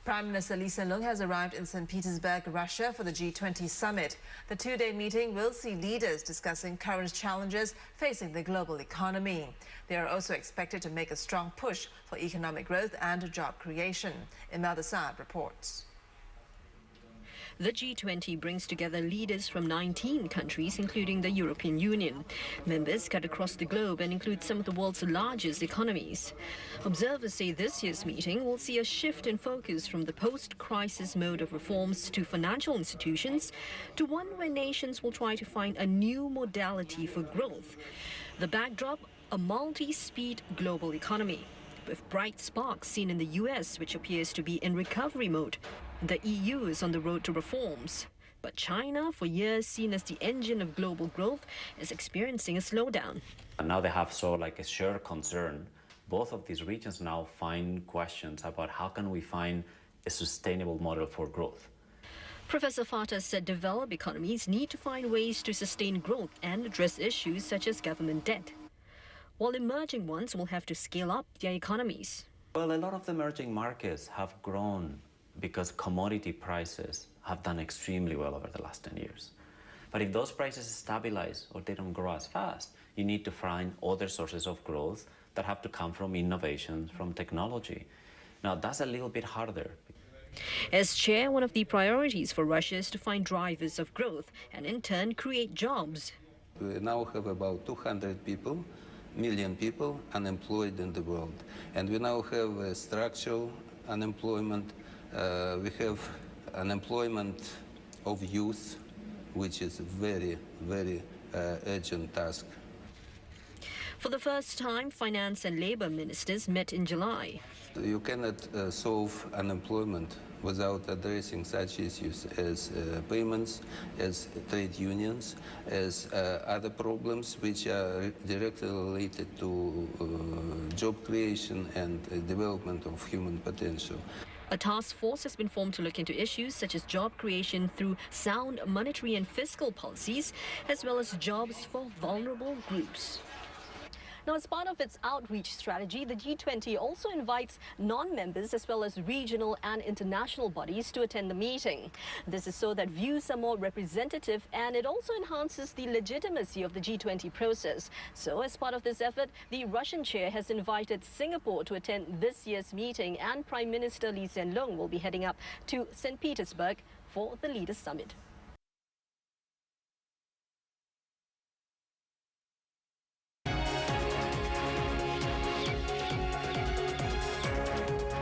Prime Minister Lee Hsien Loong has arrived in St. Petersburg, Russia for the G20 summit. The two-day meeting will see leaders discussing current challenges facing the global economy. They are also expected to make a strong push for economic growth and job creation. Imelda Saad reports. The G20 brings together leaders from 19 countries, including the European Union. Members cut across the globe and include some of the world's largest economies. Observers say this year's meeting will see a shift in focus from the post-crisis mode of reforms to financial institutions to one where nations will try to find a new modality for growth. The backdrop, a multi-speed global economy, with bright sparks seen in the US, which appears to be in recovery mode. The EU is on the road to reforms. But China, for years seen as the engine of global growth, is experiencing a slowdown. And now they have a shared concern. Both of these regions now find questions about how can we find a sustainable model for growth. Professor Fatah said developed economies need to find ways to sustain growth and address issues such as government debt, while emerging ones will have to scale up their economies. Well, a lot of the emerging markets have grown because commodity prices have done extremely well over the last 10 years. But if those prices stabilize or they don't grow as fast, you need to find other sources of growth that have to come from innovation, from technology. Now, that's a little bit harder. As chair, one of the priorities for Russia is to find drivers of growth and in turn create jobs. We now have about 200 million people unemployed in the world. And we now have structural unemployment. We have unemployment of youth, which is a very, very urgent task. For the first time, finance and labor ministers met in July. You cannot solve unemployment without addressing such issues as payments, as trade unions, as other problems which are directly related to job creation and development of human potential. A task force has been formed to look into issues such as job creation through sound monetary and fiscal policies, as well as jobs for vulnerable groups. Now, as part of its outreach strategy, the G20 also invites non-members as well as regional and international bodies to attend the meeting. This is so that views are more representative, and it also enhances the legitimacy of the G20 process. So, as part of this effort, the Russian chair has invited Singapore to attend this year's meeting, and Prime Minister Lee Hsien Loong will be heading up to St. Petersburg for the Leaders Summit.